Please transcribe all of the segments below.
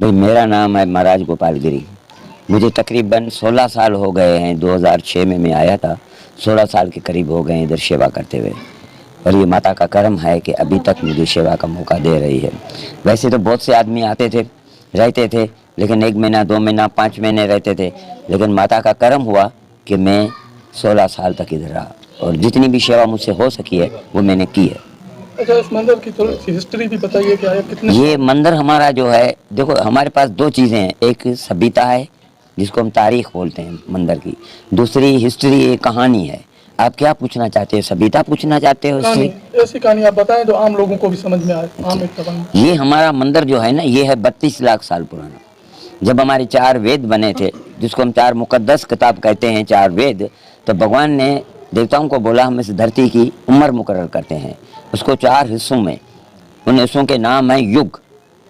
भाई मेरा नाम है महाराज गोपाल गिरी। मुझे तकरीबन 16 साल हो गए हैं। 2006 में मैं आया था। 16 साल के करीब हो गए हैं इधर सेवा करते हुए। और ये माता का करम है कि अभी तक मुझे सेवा का मौका दे रही है। वैसे तो बहुत से आदमी आते थे, रहते थे, लेकिन 1 महीना 2 महीना 5 महीने रहते थे। लेकिन माता का करम हुआ कि मैं 16 साल तक इधर रहा और जितनी भी सेवा मुझसे हो सकी है वो मैंने की है। अच्छा, इस मंदिर की थोड़ी सी हिस्ट्री भी बताइए, क्या है, कितने ये मंदिर हमारा जो है, देखो हमारे पास 2 चीज़ें हैं। एक सभ्यता है जिसको हम तारीख बोलते हैं मंदिर की। दूसरी हिस्ट्री, एक कहानी है। आप क्या पूछना चाहते हो? सभ्यता पूछना चाहते हो? कहानी, हिस्ट्री? ऐसी कहानी आप बताएं जो आम लोगों को भी समझ में आए, आम एक जबान में। ये हमारा मंदिर जो है ना, ये है 32 लाख साल पुराना। जब हमारे 4 वेद बने थे, जिसको हम 4 मुकद्दस किताब कहते हैं, 4 वेद, तो भगवान ने देवताओं को बोला हम इस धरती की उम्र मुकर्रर करते हैं उसको 4 हिस्सों में। उन हिस्सों के नाम है युग,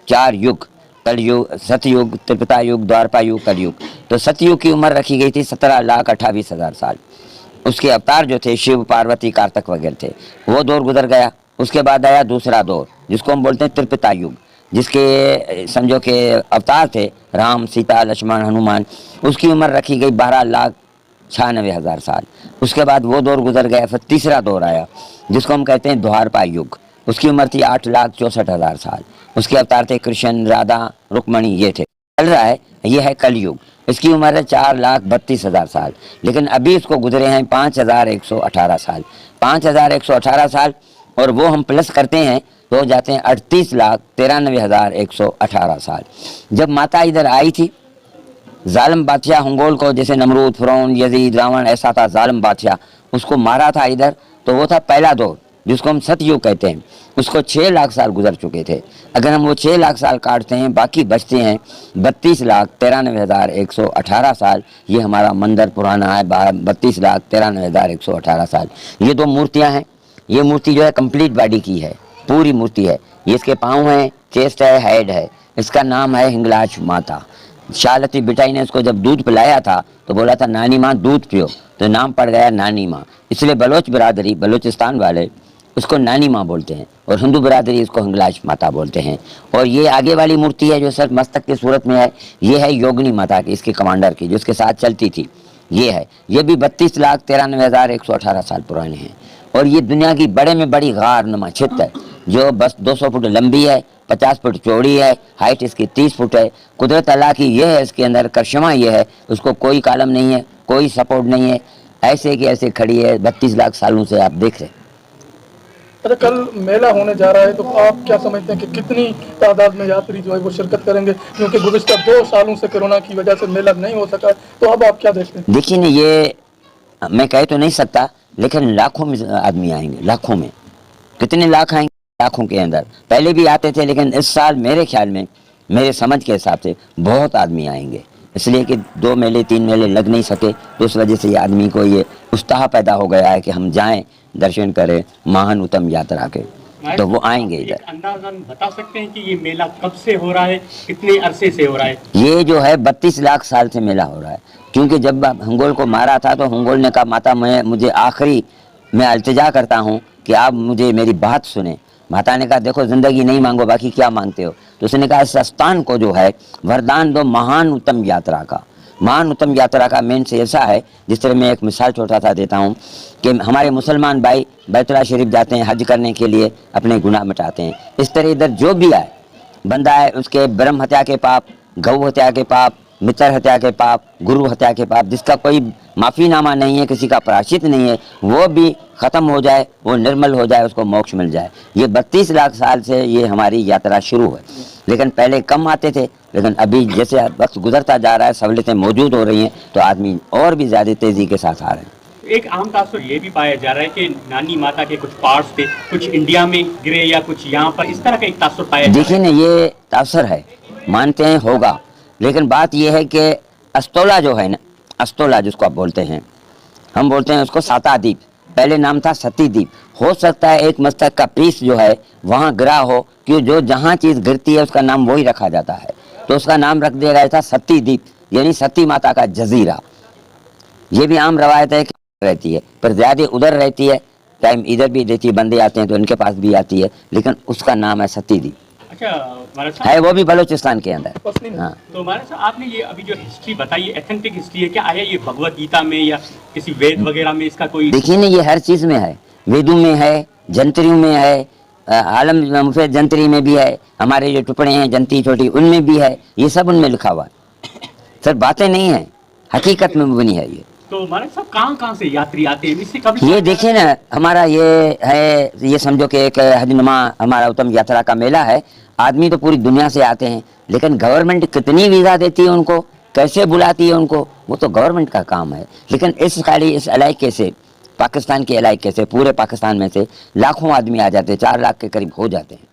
4 युग, कलयुग, सतयुग, त्रेता युग, द्वापर युग, कलयुग। तो सतयुग की उम्र रखी गई थी 17,28,000 साल। उसके अवतार जो थे शिव, पार्वती, कार्तिक वगैरह थे। वो दौर गुजर गया। उसके बाद आया दूसरा दौर जिसको हम बोलते हैं त्रेता युग, जिसके समझो के अवतार थे राम, सीता, लक्ष्मण, हनुमान। उसकी उम्र रखी गई 12,96,000 साल। उसके बाद वो दौर गुजर गया। फिर तीसरा दौर आया जिसको हम कहते हैं द्वापर युग। उसकी उम्र थी 8,64,000 साल। उसके अवतार थे कृष्ण, राधा, रुक्मणी, ये थे। चल रहा है, ये है कलयुग। इसकी उम्र है 4,32,000 साल। लेकिन अभी इसको गुजरे हैं 5,118 साल। 5,118 साल और वो हम प्लस करते हैं तो हो जाते हैं 38,93,118 साल। जब माता इधर आई थी, जालिम बादशाह मंगोल को, जैसे नमरूद, फिरौन, यजीद, रावण, ऐसा था जालिम बादशाह, उसको मारा था इधर। तो वो था पहला दौर जिसको हम सतयुग कहते हैं। उसको 6 लाख साल गुजर चुके थे। अगर हम वो 6 लाख साल काटते हैं, बाकी बचते हैं 32,93,118 साल। ये हमारा मंदिर पुराना है 32,93,118 साल। ये 2 मूर्तियाँ हैं। ये मूर्ति जो है कंप्लीट बॉडी की है, पूरी मूर्ति है। ये इसके पाँव हैं, चेस्ट है, हेड है। इसका नाम है हिंगलाज माता। शालती बिटाई ने इसको जब दूध पिलाया था तो बोला था नानी माँ दूध पियो, तो नाम पड़ गया नानी माँ। इसलिए बलोच बिरादरी, बलूचिस्तान वाले उसको नानी माँ बोलते हैं और हिंदू बिरादरी इसको हिंगलाज माता बोलते हैं। और ये आगे वाली मूर्ति है जो सर मस्तक की सूरत में है, ये है योगिनी माता की, इसके कमांडर की, जो इसके साथ चलती थी। ये है, ये भी 32,93,118 साल पुराने हैं। और ये दुनिया की बड़े में बड़ी गार नुमा छित है जो बस 200 फुट लंबी है, 50 फुट चौड़ी है, हाइट इसकी 30 फुट है। कुदरत अल्लाह की ये है, इसके अंदर करिश्मा ये है, उसको कोई कालम नहीं है, कोई सपोर्ट नहीं है, ऐसे की ऐसे खड़ी है। 32 लाख सालों से आप देख रहे हैं। अच्छा, कल मेला होने जा रहा है तो आप क्या समझते हैं कि कितनी तादाद में यात्री जो है वो शिरकत करेंगे, क्योंकि गुज़िश्ता 2 सालों से कोरोना की वजह से मेला नहीं हो सका है, तो अब आप क्या देखते हैं? देखिए ना, ये मैं कह तो नहीं सकता, लेकिन लाखों में आदमी आएंगे, लाखों में। कितने लाख आएंगे? लाखों के अंदर। पहले भी आते थे, लेकिन इस साल मेरे ख्याल में, मेरे समझ के हिसाब से बहुत आदमी आएंगे। इसलिए कि 2 मेले 3 मेले लग नहीं सके, तो उस वजह से ये आदमी को ये उत्साह पैदा हो गया है कि हम जाएं, दर्शन करें महान उत्तम यात्रा के। तो वो आएंगे इधर। अंदाजन बता सकते हैं कि ये मेला कब से हो रहा है, कितने अरसे से हो रहा है? ये जो है 32 लाख साल से मेला हो रहा है। क्योंकि जब मंगोल को मारा था तो मंगोल ने कहा माता मुझे आखिरी मैं अल्तजा करता हूँ कि आप मुझे मेरी बात सुने। माता ने कहा देखो ज़िंदगी नहीं मांगो, बाकी क्या मांगते हो? तो उसने कहा इस स्थान को जो है वरदान दो महान उत्तम यात्रा का। महान उत्तम यात्रा का मेन से ऐसा है, जिस तरह मैं एक मिसाल छोटा सा देता हूँ कि हमारे मुसलमान भाई बैतुल्लाह शरीफ जाते हैं हज करने के लिए, अपने गुनाह मिटाते हैं। इस तरह इधर जो भी आए बंदा है, उसके ब्रह्म हत्या के पाप, गौ हत्या के पाप, मित्र हत्या के पाप, गुरु हत्या के पाप, जिसका कोई माफ़ीनामा नहीं है, किसी का प्रायश्चित नहीं है, वो भी ख़त्म हो जाए, वो निर्मल हो जाए, उसको मोक्ष मिल जाए। ये 32 लाख साल से ये हमारी यात्रा शुरू है। लेकिन पहले कम आते थे, लेकिन अभी जैसे वक्त गुजरता जा रहा है, सहूलियतें मौजूद हो रही हैं, तो आदमी और भी ज़्यादा तेज़ी के साथ आ रहे हैं। एक आम तासुर ये भी पाया जा रहा है कि नानी माता के कुछ पार्ट्स थे, कुछ इंडिया में गिरे या कुछ यहाँ पर, इस तरह का एक तासुर पाया जा रहा है। देखिए ना, ये तासर है, मानते हैं होगा, लेकिन बात यह है कि अस्तोला जो है ना, अस्तोला जिसको आप बोलते हैं, हम बोलते हैं उसको सातादीप, पहले नाम था सतीदीप। हो सकता है एक मस्तक का पीस जो है वहाँ गिरा हो, कि जो जहाँ चीज़ गिरती है उसका नाम वही रखा जाता है, तो उसका नाम रख दिया गया था सतीदीप, यानी सती माता का जजीरा। ये भी आम रवायत है कि रहती है, पर ज़्यादा उधर रहती है, टाइम इधर भी रहती है, बंदे आते हैं तो इनके पास भी आती है, लेकिन उसका नाम है सतीदीप। अच्छा महाराज साहब, है, वो भी बलूचिस्तान के अंदर। पसनी में। हाँ, तो महाराज साहब आपने ये अभी जो हिस्ट्री बताई, ऑथेंटिक हिस्ट्री है क्या? आया ये भगवत गीता में या किसी वेद वगैरह में इसका कोई? देखिए ना, ये हर चीज़ में है, वेदों में है, जंत्रियों में है, आलम मुफेद जंत्री में भी है, हमारे जो टुकड़े हैं जंती छोटी उनमें भी है, ये सब उनमें लिखा हुआ है। सर बातें नहीं है, हकीकत में बनी है ये। तो महाराज साहब कहाँ कहाँ से यात्री आते हैं इससे कभी? ये देखिए ना, हमारा ये है, ये समझो कि एक हजनुमा हमारा उत्तम यात्रा का मेला है। आदमी तो पूरी दुनिया से आते हैं, लेकिन गवर्नमेंट कितनी वीज़ा देती है उनको, कैसे बुलाती है उनको, वो तो गवर्नमेंट का काम है। लेकिन इस खाली इस इलाके से, पाकिस्तान के इलाके से, पूरे पाकिस्तान में से लाखों आदमी आ जाते हैं, 4 लाख के करीब हो जाते हैं।